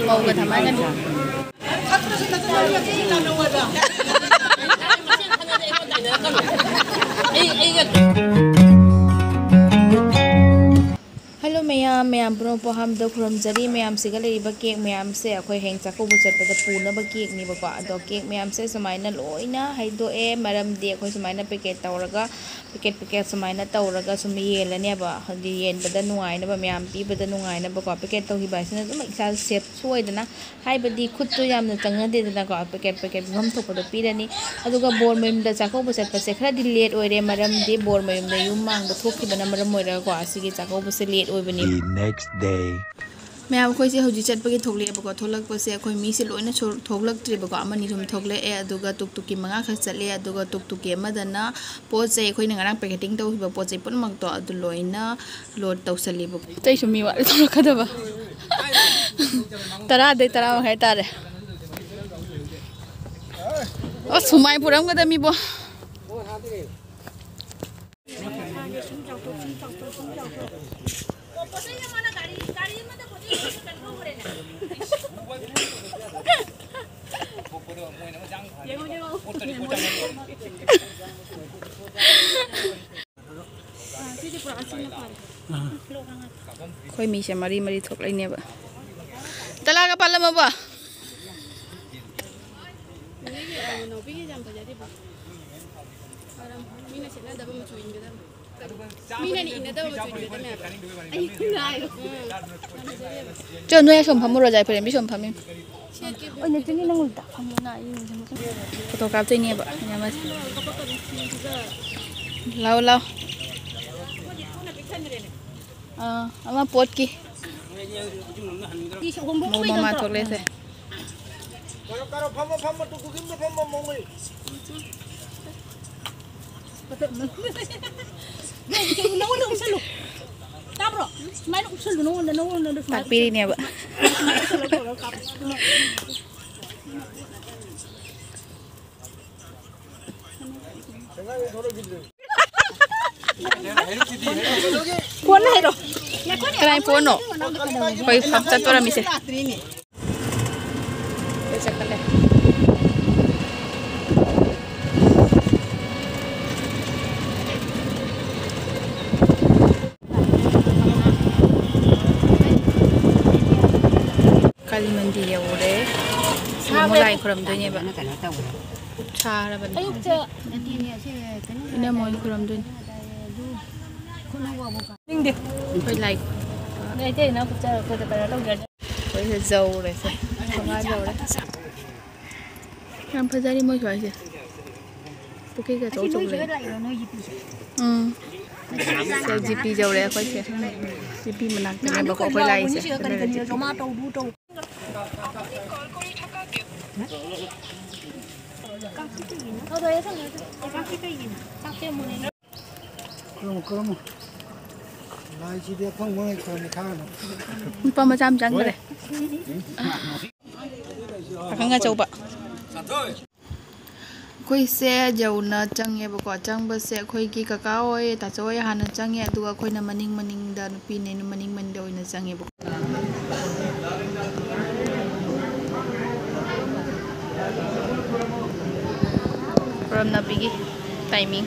Mauga tama kan? Hello mayam bro po ham do from jari mayam sigale ba cake mayam se akhoi heng chako bu chat pada puna ba cake ni ba ko ado cake mayam se sumaina loina haido e maram de akhoi sumaina packet tawraga packet sumaina tawraga sum yelane ba hadi yen bada nungai na ba mayam pi bada nungai na ba ko packet taw hi ba sina dum isa set soidana hai badi khut to yam na tanga de na ko packet gam to pada pirani aduga bor mayum da chako bu chat pa se khara di late oire maram de bor mayum da yum mang ba thokki bana maram oira ko asigi chako bu se late The next day. Ma'am अखोई से हौजी चटपगी थोकलेबको थोलकपसे अखोई मीसे लोइना थोकलक्त्रिबको अमनि room थोकले अदुगा टुकटुकी मंगा ख चले अदुगा टुकटुकी अमदना पोचे अखोई नंगा packeting तौहिबा पोचे पुनमक तो अदु लोइना लोड तौसलिबो तैसु मी वाले थोलकदबा तरा दे तरा है तारे ओ सुमाई पुरम गदमी बो कोई मीसे मरी मरी थोक लेने बा तला का पाला मबा जो नुए सोम फमु रजाय फरे बि सोम फमिन ओइ ने जनि नंगुल ता फमु ना इ फोटो काप चाहिँ नि बा यामा लाओ लाओ ama pot ki mau mama thok le se karo pham tu ku kim pham mong ngi no no selu ta bro mai no selu no tak piri ni ba Puan hai ro. Kenai puan no. Koi kapsa tora mise. Bisa kale. Kali mandi ya ure. Mulai kuram dunia ba. Cara ba. Ini mau kuram dunia. Ninh đi, phải lại. Đây thế nó phải đâu vậy? Phải là dầu này xem, không ai dầu đấy. Làm phải ra đi mua cái gì? Tôi cái chỗ trồng này. Sao GP dầu đấy phải xem. GP mà nặng cái này mà có phải lại xem. Cái này là GP. Pa macam jang deh. Akan nggak coba. Koi se jauh na jang ya bako jang bese koi ki kakao ya tak coba ya hana jang ya dua koi na maning dan pine na maning doi na jang ya bako. From na pigi timing.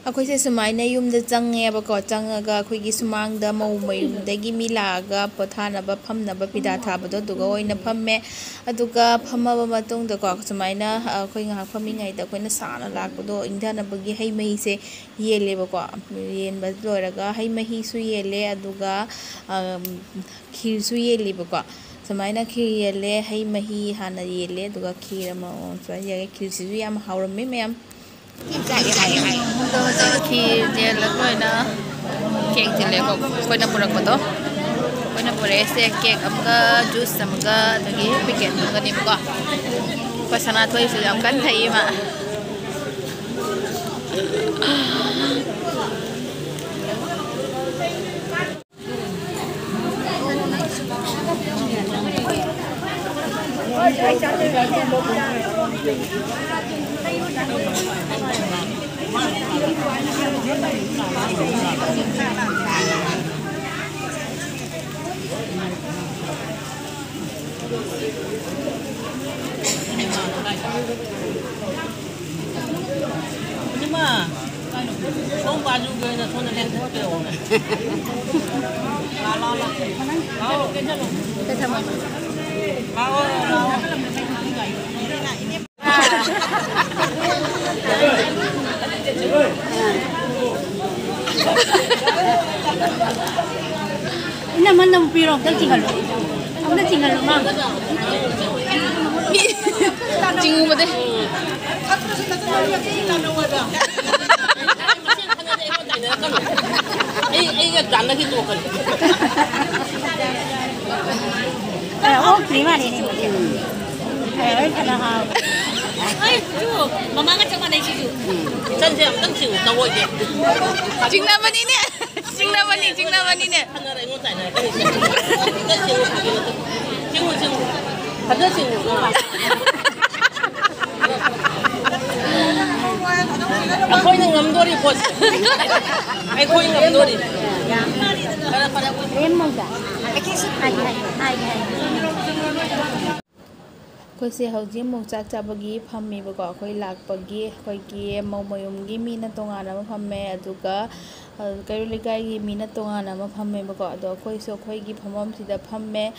Aku sih semaine yum de jange bako jangaga kuigi sumang da mau mayum dagi milaga pothana ba phamna ba pida tha ba do duga oina phamme aduga phamma ba matung da ko semaina koi nga phami ngai da koina sana lak do indana bagi hai mai se yele bako yen ba loiraga hai mahi su yele aduga khir su yele bako semaina khir yele hai mahi hana yele aduga khir ma on sa ya khir su yam hauram me mem Khi giờ là coi nó kẹt thì ले को कोई ना पुरक बतो कोई ना पुरे से केक अमगा जूस अमगा तगी पैकेट अमगा नि को पसना थोई से हम kan thai ma nhưng mà không bao nhiêu người là thôn là đen thế rồi lo cái thằng mà ini mana mau pirok tak tinggal lu, kamu tak tinggal lu mah? Jingu betul. cái rắn nó khi tuột rồi Oh, terima ni. Cái nào hao? Ơi, chú, mama ngắt cho con đây chú. chân xem đang chịu tao rồi kìa Chính là vấn nè. Chính là vấn nè. thằng này muốn giải này cái gì đang chịu thật rất chịu anh khôi ngầm đôi đi phốt anh khôi ngầm đôi đi Em mau tak? Hai. Khoi se hauji mong chak chabagi phammi ba ko khoi lakpagi khoi ki mayum gi mina tonga na phamme aduga karulikai gi mina tonga na phamme ba ko ado khoi so khoi gi phamam sida phamme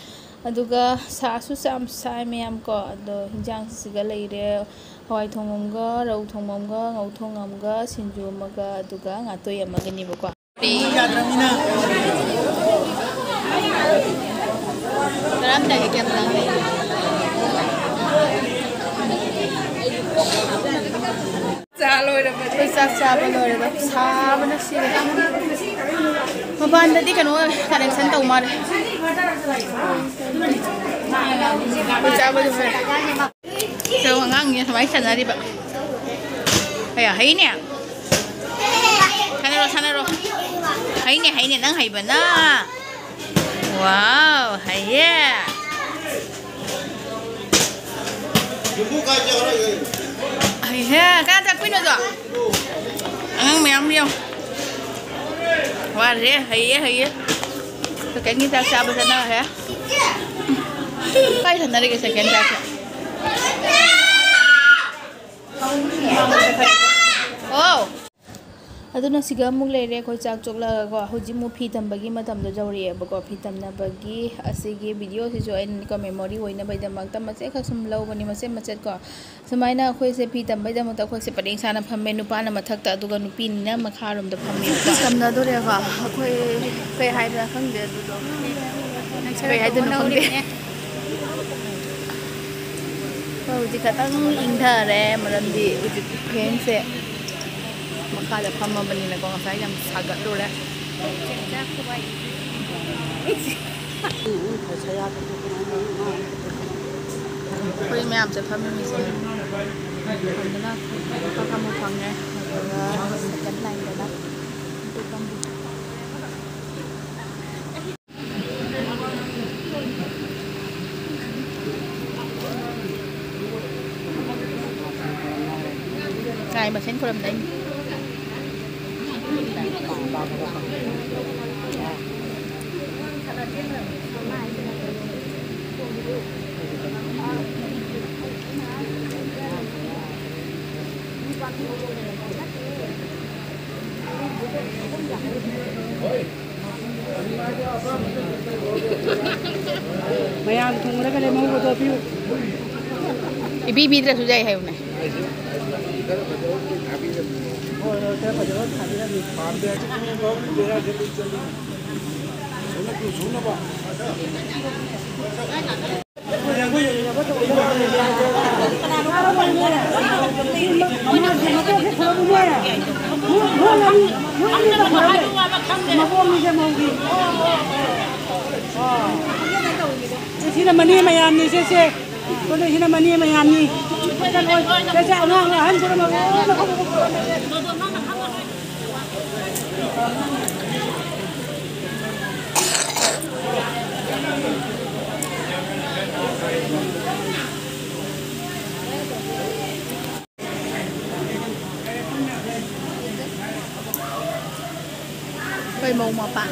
aduga sa su sam sai meam ko ado hinjang siga leire hoi thongomga rau thongomga ngau thongamga sinju maga aduga ngatoi amaga ni ba ko Dalam dah ke dalam Saloi dah pada. Besar saloi dah. Sama nasi dah. Maban tadi kan orang kadang sentau mar. Besar pada pada. So ngang ni sampai sana di pak. Ayah, hari ni. Sana ro. Hari ni nang hari benar. Wow, hari. Ayah, kan tak kuih tu. Ang mèo miêu. Wow, thế hay. Tôi cái người ta sao bây giờ nào hả? Cái thằng này cái sẽ cái gì? Oh. Aduna siga mung leire khoi chak chokla go hoji mu phi tambagi matam do jawri ba ko phi tamna bagi asigi video si jo en ko memory hoina bai da mak tam se kha sum lo bani ma se machet ko samaina khoi se phi tam bai da mata khoi se pading sana phamme nu pa na mathak ta aduga nu pin na makha rom da phamme ko tamna do re ga khoi khoi hai da khang de du do khoi hai da nu khang de ko ji ka tang ing tha re maram di uji phen se Maka ada pama bani na kong saya yang sagat tu lah. Kau ini am sepam ni sih. Anda nak kamu panggil, second line dah. Untuk kamu. Ngai mà sen kolam lain. Mayam thong ra cái mau có piu. Ibi terus sujai hai unai. Sini mani mayam ni sese, kau sini mani mayam ni. Sese orang lain kau nak Cây màu mà bạn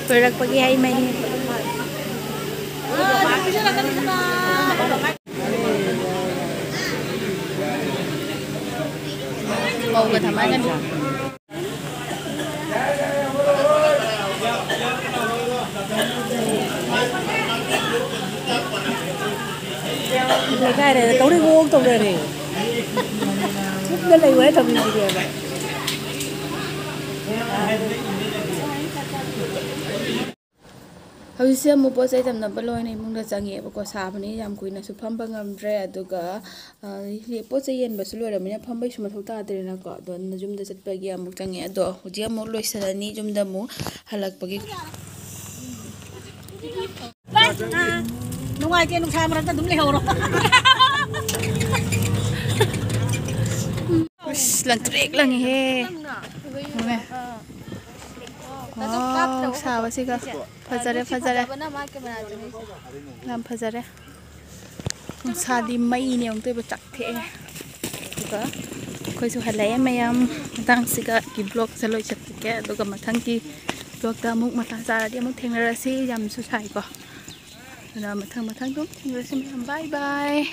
berak pagi hai mai mau ke taman kan cái này tối đi uống tàu này cái này quế tàu gì vậy Hausia mo po sa itam na baloy na imong dasangi ko sabi ni yam kuy na supam bangamdre aduga po sa yen basulo ra minya phambay sumathota adre na ko don na jumda satpagi amuk tangi ado huji mo loisarani jumda mo halakpagi Nungai ke Nungsa mereka dum lehor. Ush lang trek lang he Oh, sawa sih kak. Fajare. Lam fajare. Khusadi mai ni ông tôi bị chặt thế. Juga. Koi su halai mayam tang sika ki blog saloi chat ke do ka mathang ki blog ta muk mata sara dia muk thengra si yam su sai ko. Na mathang tum thengra si bye bye.